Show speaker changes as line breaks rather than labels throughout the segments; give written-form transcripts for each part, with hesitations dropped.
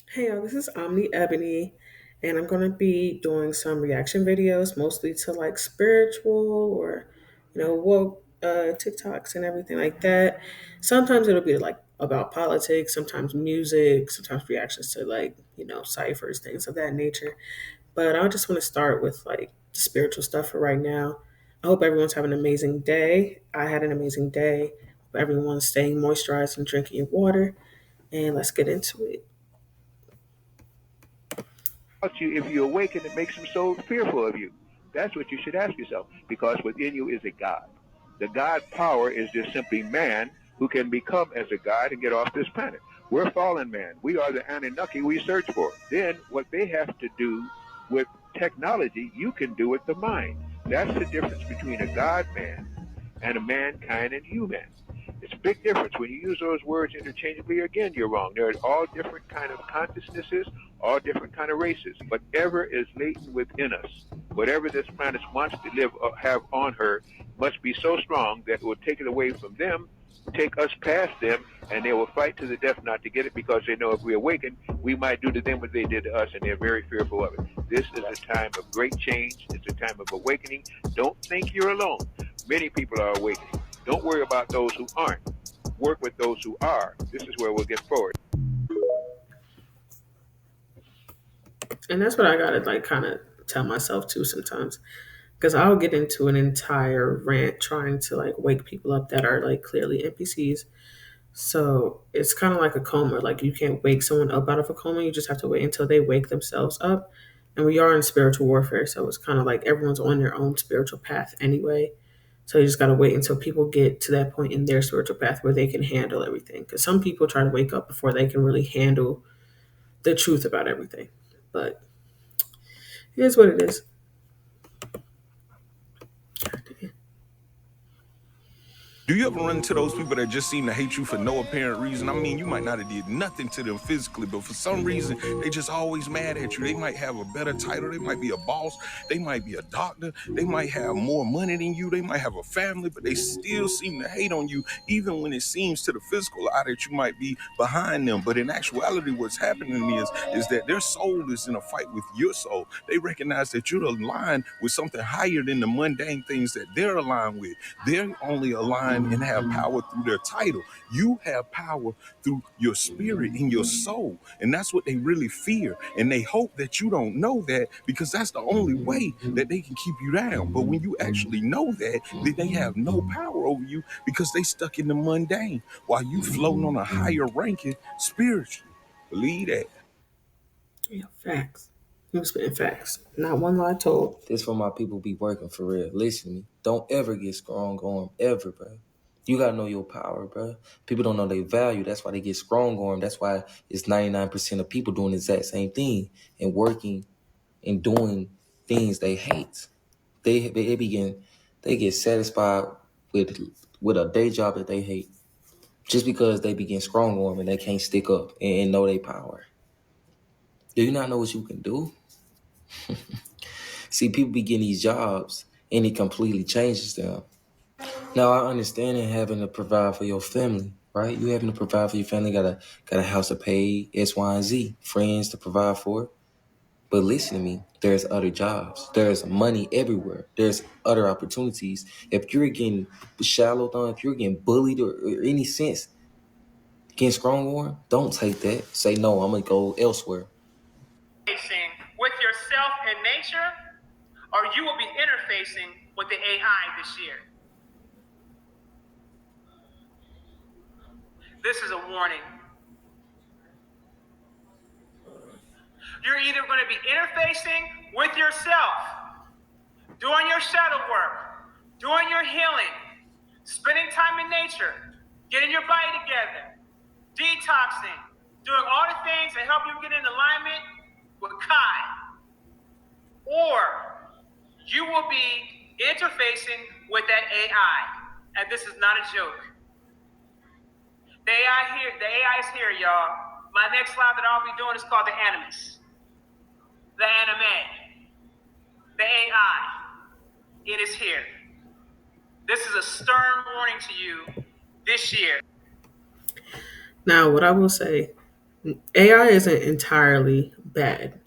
Hey y'all, this is Omni Ebony, and I'm gonna be doing some reaction videos, mostly to like spiritual or woke TikToks and everything like that. Sometimes it'll be like about politics, sometimes music, sometimes reactions to like ciphers, things of that nature. But I just want to start with like the spiritual stuff for right now. I hope everyone's having an amazing day. I had an amazing day. Hope everyone's staying moisturized and drinking your water. And let's get into it.
About you if you awaken, it makes him so fearful of you? That's what you should ask yourself, because within you is a God. The God power is just simply man who can become as a God and get off this planet. We're fallen man. We are the Anunnaki we search for. Then what they have to do with technology, you can do with the mind. That's the difference between a God man and a mankind and human. It's a big difference. When you use those words interchangeably, again, you're wrong. There are all different kind of consciousnesses, all different kind of races. Whatever is latent within us, whatever this planet wants to live have on her, must be so strong that it will take it away from them, take us past them, and they will fight to the death not to get it, because they know if we awaken, we might do to them what they did to us, and they're very fearful of it. This is a time of great change. It's a time of awakening. Don't think you're alone. Many people are awakening. Don't worry about those who aren't. Work with those who are. This is where we'll get forward.
And that's what I gotta like kind of tell myself too sometimes. Because I'll get into an entire rant trying to like wake people up that are like clearly NPCs. So it's kind of like a coma. Like you can't wake someone up out of a coma. You just have to wait until they wake themselves up. And we are in spiritual warfare. So it's kind of like everyone's on their own spiritual path anyway. So you just got to wait until people get to that point in their spiritual path where they can handle everything. Because some people try to wake up before they can really handle the truth about everything. But it is what it is.
Do you ever run into those people that just seem to hate you for no apparent reason? I mean, you might not have did nothing to them physically, but for some reason, they just always mad at you. They might have a better title. They might be a boss. They might be a doctor. They might have more money than you. They might have a family, but they still seem to hate on you, even when it seems to the physical eye that you might be behind them. But in actuality, what's happening is that their soul is in a fight with your soul. They recognize that you're aligned with something higher than the mundane things that they're aligned with. They're only aligned and have power through their title. You have power through your spirit and your soul. And that's what they really fear. And they hope that you don't know that, because that's the only way that they can keep you down. But when you actually know that, then they have no power over you, because they stuck in the mundane while you floating on a higher ranking spiritually. Believe that.
Yeah, facts. You spitting facts. Not one lie told.
This for my people be working for real. Listen to me. Don't ever get strong on ever, bro. You gotta know your power, bro. People don't know their value. That's why they get strong on them. That's why it's 99% of people doing the exact same thing and working and doing things they hate. They get satisfied with with a day job that they hate just because they begin strong on them and they can't stick up and know their power. Do you not know what you can do? See, people be getting these jobs and it completely changes them. Now I understand and having to provide for your family, right? You having to provide for your family, got a house to pay, X, Y, and Z, friends to provide for. But listen to me, there's other jobs. There's money everywhere. There's other opportunities. If you're getting shallowed on, if you're getting bullied or any sense, getting strong on, don't take that. Say no, I'm gonna go elsewhere.
With yourself in nature, or you will be interfacing with the AI this year. This is a warning. You're either going to be interfacing with yourself, doing your shadow work, doing your healing, spending time in nature, getting your body together, detoxing, doing all the things that help you get in alignment with Kai. Or you will be interfacing with that AI. And this is not a joke. The AI is here, y'all. My next live that I'll be doing is called the Animus. The anime. The AI. It is here. This is a stern warning to you this year.
Now, what I will say, AI isn't entirely bad.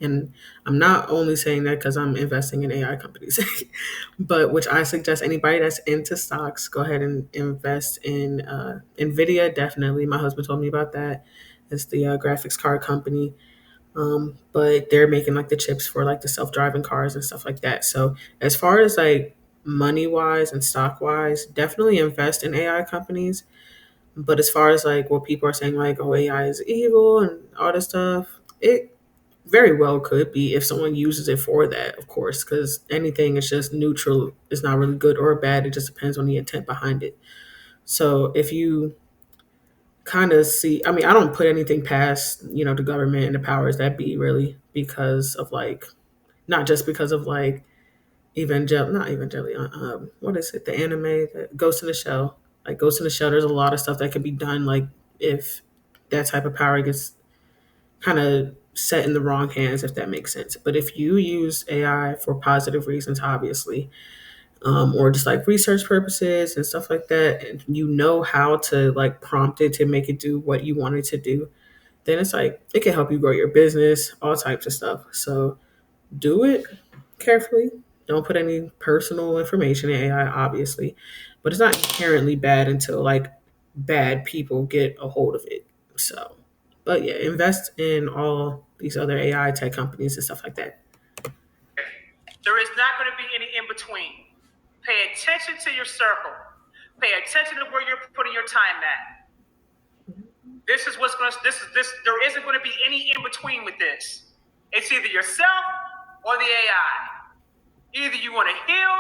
And I'm not only saying that because I'm investing in AI companies, but which I suggest anybody that's into stocks, go ahead and invest in Nvidia. Definitely, my husband told me about that. It's the graphics card company, but they're making like the chips for like the self-driving cars and stuff like that. So as far as like money wise and stock wise, definitely invest in AI companies. But as far as like what people are saying, like, oh, AI is evil and all this stuff, it very well could be if someone uses it for that, of course, because anything is just neutral. It's not really good or bad. It just depends on the intent behind it. So if you kind of see, I mean, I don't put anything past, the government and the powers that be, really, because of like, not just because of like not evangelion, what is it, the anime, that Ghost in the Shell. Like Ghost in the Shell, there's a lot of stuff that could be done, like if that type of power gets kind of set in the wrong hands, if that makes sense. But if you use AI for positive reasons, obviously, or just like research purposes and stuff like that, and you know how to like prompt it to make it do what you want it to do, then it's like it can help you grow your business, all types of stuff. So do it carefully. Don't put any personal information in AI, obviously, but it's not inherently bad until like bad people get a hold of it. So, but yeah, invest in all these other AI tech companies and stuff like that.
There is not going to be any in between. Pay attention to your circle. Pay attention to where you're putting your time at. This is what's going to, this, there isn't going to be any in between with this. It's either yourself or the AI. Either you want to heal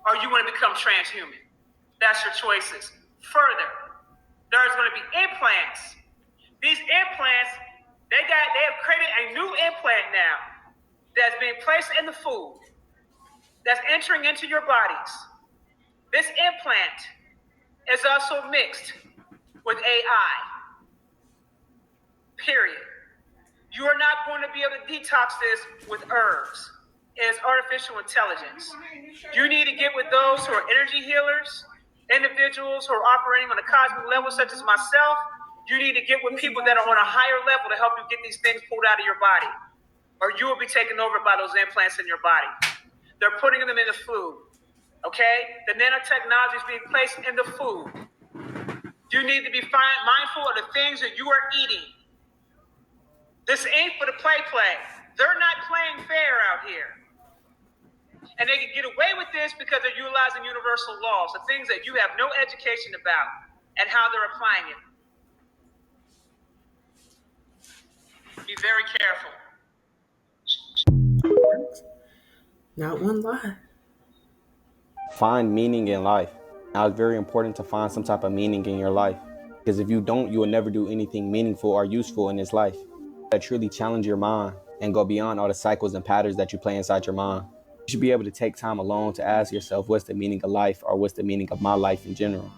or you want to become transhuman. That's your choices. Further, there's going to be implants. These implants, they have created a new implant now that's being placed in the food that's entering into your bodies. This implant is also mixed with AI. Period. You are not going to be able to detox this with herbs. It is artificial intelligence. You need to get with those who are energy healers, individuals who are operating on a cosmic level, such as myself. You need to get with people that are on a higher level to help you get these things pulled out of your body, or you will be taken over by those implants in your body. They're putting them in the food. Okay? The nanotechnology is being placed in the food. You need to be mindful of the things that you are eating. This ain't for the play. They're not playing fair out here. And they can get away with this because they're utilizing universal laws, the things that you have no education about and how they're applying it. Be very careful.
Not one lie.
Find meaning in life. Now, it's very important to find some type of meaning in your life, because if you don't, you will never do anything meaningful or useful in this life. That truly challenge your mind and go beyond all the cycles and patterns that you play inside your mind. You should be able to take time alone to ask yourself, what's the meaning of life, or what's the meaning of my life in general?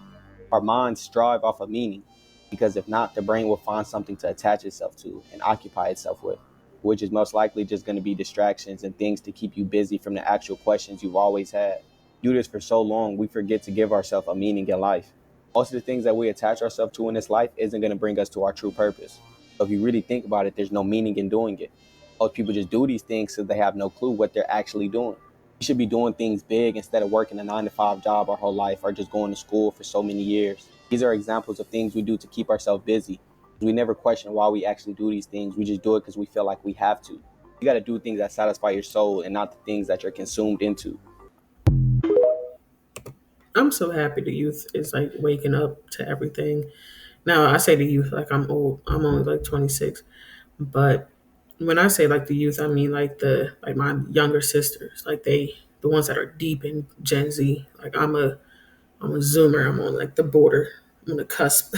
Our minds strive off of meaning, because if not, the brain will find something to attach itself to and occupy itself with, which is most likely just going to be distractions and things to keep you busy from the actual questions you've always had. Do this for so long, we forget to give ourselves a meaning in life. Most of the things that we attach ourselves to in this life isn't going to bring us to our true purpose. So if you really think about it, there's no meaning in doing it. Most people just do these things so they have no clue what they're actually doing. You should be doing things big instead of working a 9 to 5 job our whole life or just going to school for so many years. These are examples of things we do to keep ourselves busy. We never question why we actually do these things. We just do it because we feel like we have to. You got to do things that satisfy your soul and not the things that you're consumed into.
I'm so happy the youth is like waking up to everything. Now I say the youth like I'm old. I'm only like 26, but when I say like the youth, I mean like my younger sisters, like the ones that are deep in Gen Z. Like I'm a Zoomer. I'm on like the border. I'm on the cusp.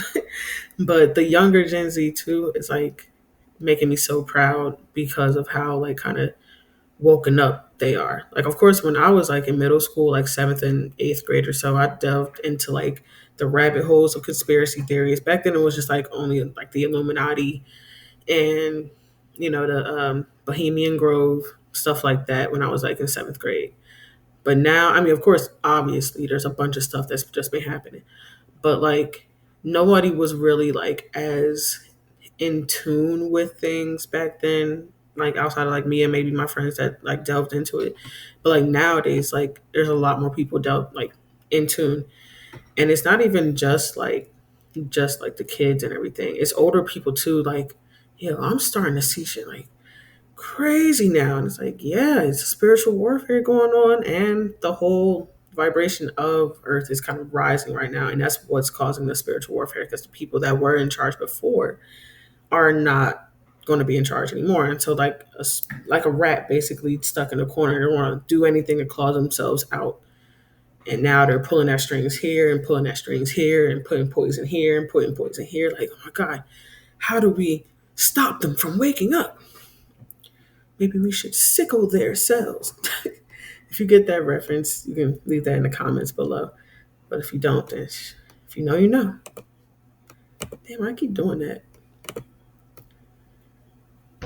But the younger Gen Z too is like making me so proud because of how like kind of woken up they are. Like of course when I was like in middle school, like seventh and eighth grade or so, I delved into like the rabbit holes of conspiracy theories. Back then it was just like only like the Illuminati and the Bohemian Grove, stuff like that when I was like in seventh grade. But now, I mean, of course, obviously, there's a bunch of stuff that's just been happening. But like, nobody was really like as in tune with things back then, like outside of like me and maybe my friends that like delved into it. But like nowadays, like there's a lot more people delve like in tune. And it's not even just like the kids and everything. It's older people too, like, yo, I'm starting to see shit like crazy now. And it's like, yeah, it's spiritual warfare going on, and the whole vibration of earth is kind of rising right now, and that's what's causing the spiritual warfare, because the people that were in charge before are not going to be in charge anymore until like a rat basically stuck in a corner. They don't want to do anything to claw themselves out, and now they're pulling their strings here and pulling their strings here and putting poison here and putting poison here. Like, oh my god, how do we stop them from waking up? Maybe we should sickle their cells. If you get that reference, you can leave that in the comments below. But if you don't, then if you know, you know. Damn, I keep doing that.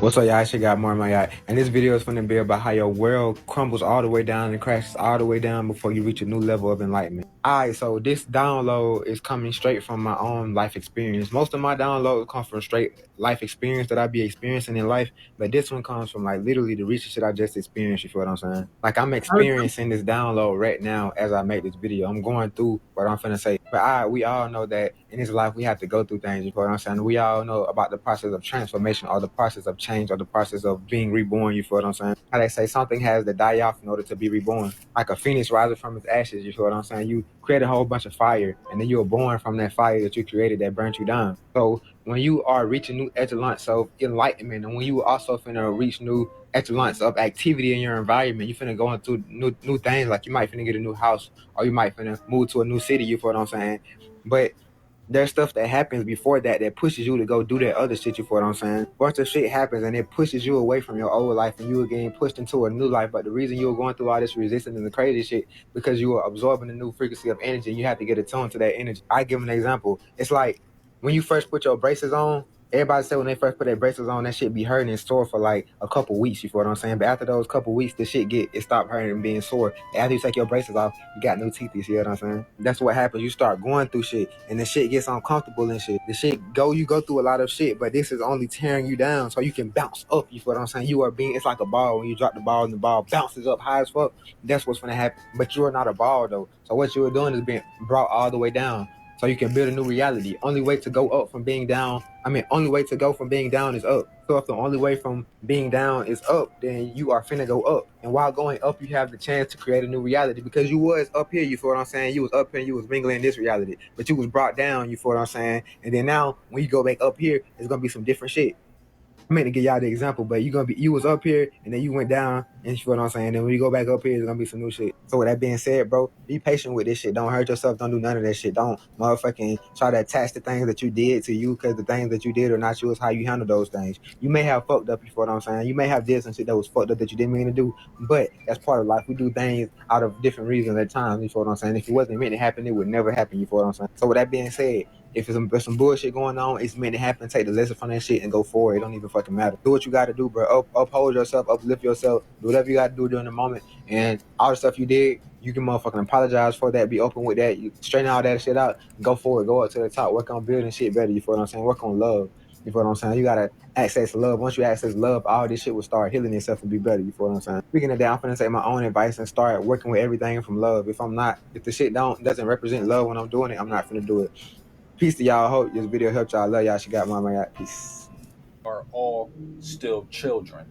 What's up, y'all? I actually got more of my y'all. And this video is going to be about how your world crumbles all the way down and crashes all the way down before you reach a new level of enlightenment. Alright, so this download is coming straight from my own life experience. Most of my downloads come from straight life experience that I be experiencing in life, but this one comes from like literally the recent shit I just experienced, you feel what I'm saying? Like I'm experiencing this download right now as I make this video. I'm going through what I'm finna say. But we all know that in this life we have to go through things, you feel what I'm saying? We all know about the process of transformation or the process of change or the process of being reborn, you feel what I'm saying? How they say something has to die off in order to be reborn. Like a phoenix rises from its ashes, you feel what I'm saying? You create a whole bunch of fire, and then you were born from that fire that you created that burnt you down. So when you are reaching new echelons of enlightenment, and when you also finna reach new echelons of activity in your environment, you finna go into new things. Like you might finna get a new house, or you might finna move to a new city, you feel what I'm saying? But there's stuff that happens before that pushes you to go do that other shit, you feel what I'm saying? Bunch of shit happens and it pushes you away from your old life, and you are getting pushed into a new life. But the reason you were going through all this resistance and the crazy shit, because you were absorbing a new frequency of energy, and you have to get attuned to that energy. I give an example. It's like when you first put your braces on, everybody say when they first put their braces on, that shit be hurting and sore for like a couple weeks, you feel what I'm saying? But after those couple weeks, the shit it stop hurting and being sore. After you take your braces off, you got new teeth, you see what I'm saying? That's what happens. You start going through shit, and the shit gets uncomfortable and shit. You go through a lot of shit, but this is only tearing you down so you can bounce up, you feel what I'm saying? It's like a ball. When you drop the ball and the ball bounces up high as fuck, that's what's gonna happen. But you're not a ball though. So what you were doing is being brought all the way down so you can build a new reality. Only way to go up from being down, only way to go from being down is up. So if the only way from being down is up, then you are finna go up. And while going up, you have the chance to create a new reality, because you was up here, you feel what I'm saying? You was up here and you was mingling in this reality, but you was brought down, you feel what I'm saying? And then now when you go back up here, it's gonna be some different shit. I meant to give y'all the example, but you was up here and then you went down, and you feel what I'm saying? And then when you go back up here, it's gonna be some new shit. So with that being said, bro, be patient with this shit. Don't hurt yourself. Don't do none of that shit. Don't motherfucking try to attach the things that you did to you, because the things that you did are not you. It's how you handle those things. You may have fucked up, you feel what I'm saying? You may have did some shit that was fucked up that you didn't mean to do, but that's part of life. We do things out of different reasons at times, you feel what I'm saying? If it wasn't meant to happen, it would never happen, you feel what I'm saying? So with that being said, if there's some bullshit going on, it's meant to happen. Take the lesson from that shit and go forward. It don't even fucking matter. Do what you got to do, bro. Uphold yourself, uplift yourself. Do whatever you got to do during the moment. And all the stuff you did, you can motherfucking apologize for that. Be open with that. You straighten all that shit out. Go forward. Go up to the top. Work on building shit better. You feel what I'm saying? Work on love. You feel what I'm saying? You gotta access love. Once you access love, all this shit will start healing itself and be better. You feel what I'm saying? Speaking of that, I'm finna take my own advice and start working with everything from love. If the shit doesn't represent love when I'm doing it, I'm not finna do it. Peace to y'all. Hope this video helped y'all. Love y'all. She got my man. Peace.
Are all still children.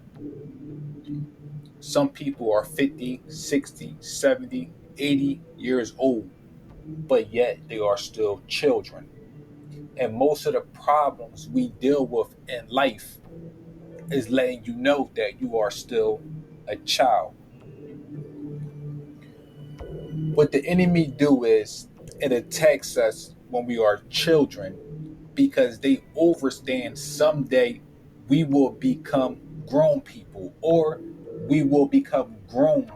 Some people are 50, 60, 70, 80 years old, but yet they are still children. And most of the problems we deal with in life is letting you know that you are still a child. What the enemy do is it attacks us when we are children, because they understand someday we will become grown people, or we will become grown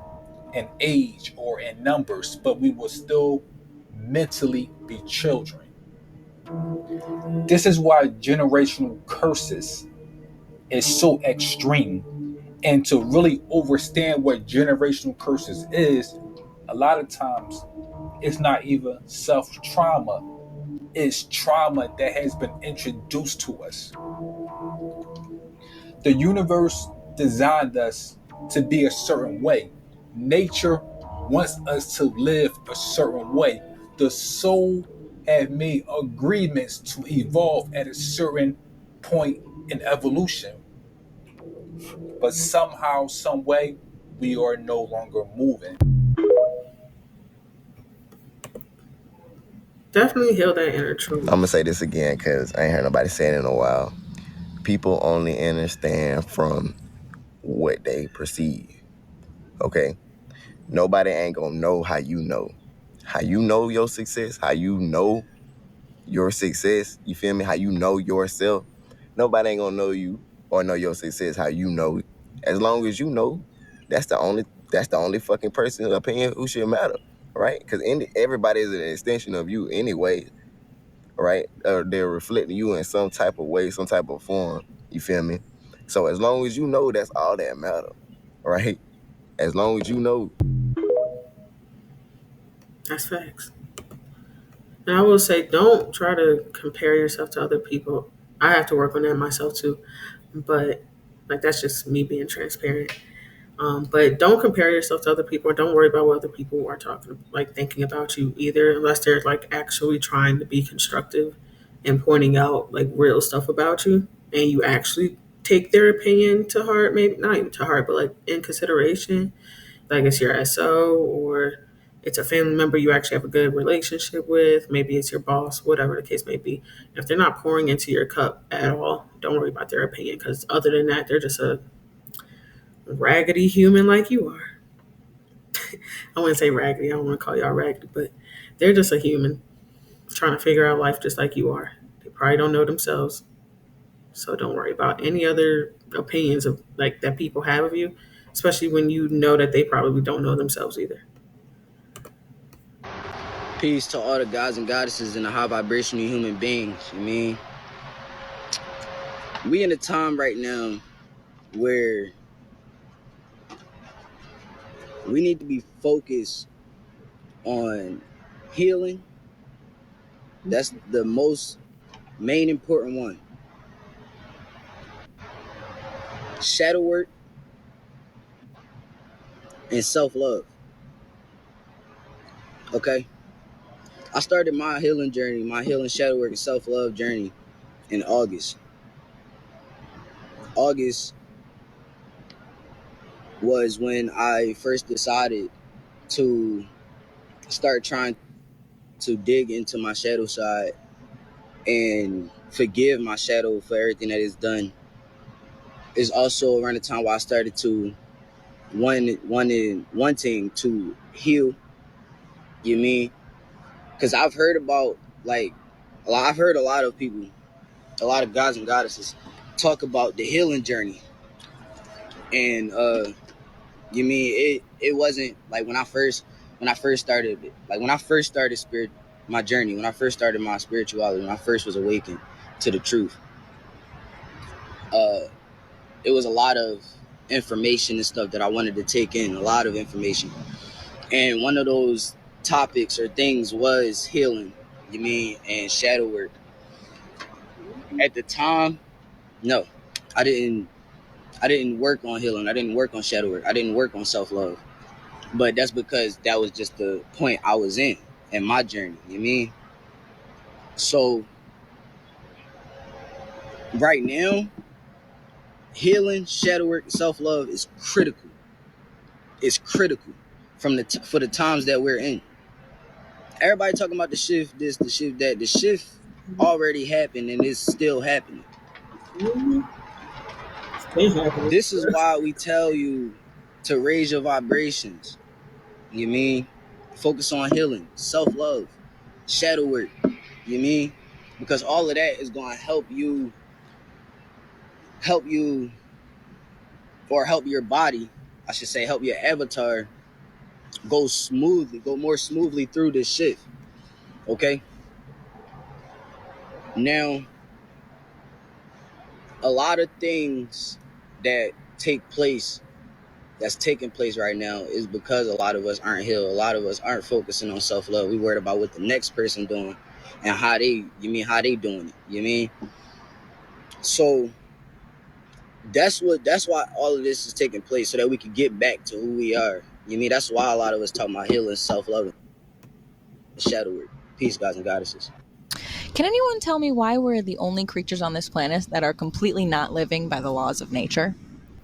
in age or in numbers, but we will still mentally be children. This is why generational curses is so extreme. And to really understand what generational curses is, a lot of times it's not even self trauma, is trauma that has been introduced to us. The universe designed us to be a certain way. Nature wants us to live a certain way. The soul have made agreements to evolve at a certain point in evolution. But somehow, some way, we are no longer moving.
Definitely heal that inner
I'm gonna
trauma.
say this again because I ain't heard nobody say it in a while. People only understand from what they perceive. Okay? Nobody ain't gonna know how you know. How you know your success, how you know your success, you feel me? How you know yourself. Nobody ain't gonna know you or know your success how you know it. As long as you know, that's the only fucking person opinion who should matter, right? Because everybody is an extension of you anyway, right? They're reflecting you in some type of way, some type of form. You feel me? So as long as you know, that's all that matter, right? As long as you know.
That's facts. And I will say, don't try to compare yourself to other people. I have to work on that myself too. But like that's just me being transparent. But don't compare yourself to other people. Don't worry about what other people are talking, like thinking about you either, unless they're like actually trying to be constructive and pointing out like real stuff about you, and you actually take their opinion to heart. Maybe not even to heart, but like in consideration. Like it's your SO or it's a family member you actually have a good relationship with. Maybe it's your boss, whatever the case may be. If they're not pouring into your cup at all, don't worry about their opinion because other than that, they're just a raggedy human like you are. I wouldn't say raggedy. I don't want to call y'all raggedy, but they're just a human trying to figure out life just like you are. They probably don't know themselves, so don't worry about any other opinions of like that people have of you, especially when you know that they probably don't know themselves either.
Peace to all the gods and goddesses and the high vibrational human beings. You mean we in a time right now where we need to be focused on healing. That's the most main important one. Shadow work and self-love. Okay. I started my healing journey, my healing shadow work and self-love journey in August. August was when I first decided to start trying to dig into my shadow side and forgive my shadow for everything that it's done. It's also around the time where I started to wanting to heal. You mean? Because I've heard about like I've heard a lot of people, a lot of gods and goddesses talk about the healing journey, and you mean it wasn't like when I first started spirit my journey, when I first started my spirituality, when I first was awakened to the truth. Uh, it was a lot of information and stuff that I wanted to take in, a lot of information. And one of those topics or things was healing, you mean, and shadow work. At the time, no, I didn't I didn't work on healing. I didn't work on shadow work. I didn't work on self-love. But that's because that was just the point I was in my journey, you mean? So right now, healing, shadow work, and self-love is critical. It's critical for the times that we're in. Everybody talking about the shift, this, the shift, that. The shift already happened and it's still happening.
Mm-hmm. It's been happening.
This is why we tell you to raise your vibrations. You mean? Focus on healing, self-love, shadow work. You mean? Because all of that is going to help you, or help your body, I should say, help your avatar go more smoothly through this shift. Okay? Now, a lot of things that take place that's taking place right now is because a lot of us aren't healed. A lot of us aren't focusing on self-love. We worried about what the next person doing. and how they doing it. You mean? So that's why all of this is taking place so that we can get back to who we are. You mean that's why a lot of us talk about healing, self love, and shadow work. Peace, gods and goddesses.
Can anyone tell me why we're the only creatures on this planet that are completely not living by the laws of nature,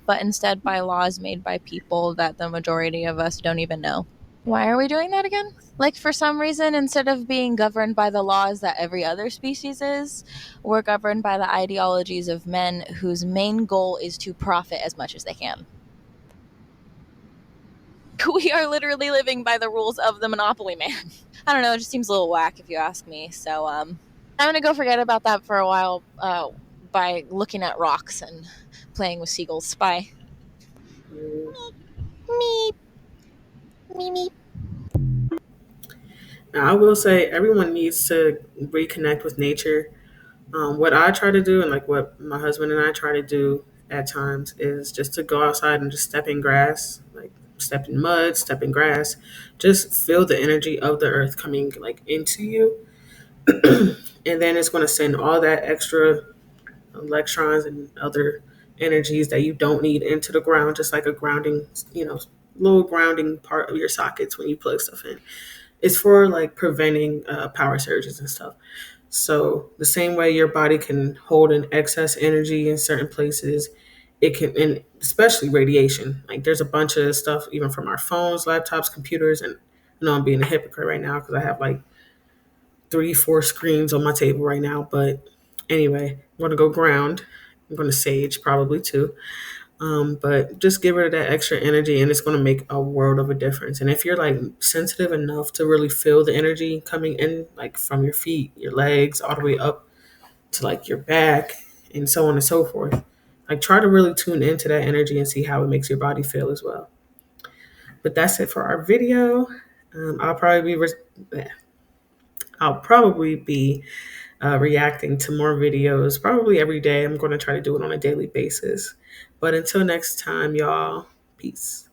but instead by laws made by people that the majority of us don't even know? Why are we doing that again? Like, for some reason, instead of being governed by the laws that every other species is, we're governed by the ideologies of men whose main goal is to profit as much as they can. We are literally living by the rules of the Monopoly Man. I don't know, it just seems a little whack if you ask me. So, I'm gonna go forget about that for a while by looking at rocks and playing with seagulls. Bye.
Mm.
Meep, meep, meep.
Now, I will say everyone needs to reconnect with nature. What I try to do, and like what my husband and I try to do at times, is just to go outside and just step in grass, like step in mud, step in grass, just feel the energy of the earth coming like into you, and then it's going to send all that extra electrons and other energies that you don't need into the ground, just like a grounding, little grounding part of your sockets when you plug stuff in. It's for like preventing power surges and stuff. So the same way your body can hold an excess energy in certain places, it can, and especially radiation. Like there's a bunch of stuff even from our phones, laptops, computers, and I know I'm being a hypocrite right now because I have like 3, 4 screens on my table right now. But anyway, I'm gonna go ground. I'm gonna sage probably too. But just give her that extra energy and it's going to make a world of a difference. And if you're like sensitive enough to really feel the energy coming in, like from your feet, your legs, all the way up to like your back, and so on and so forth, like try to really tune into that energy and see how it makes your body feel as well. But that's it for our video. I'll probably be I'll probably be reacting to more videos probably every day. I'm going to try to do it on a daily basis. But until next time, y'all, peace.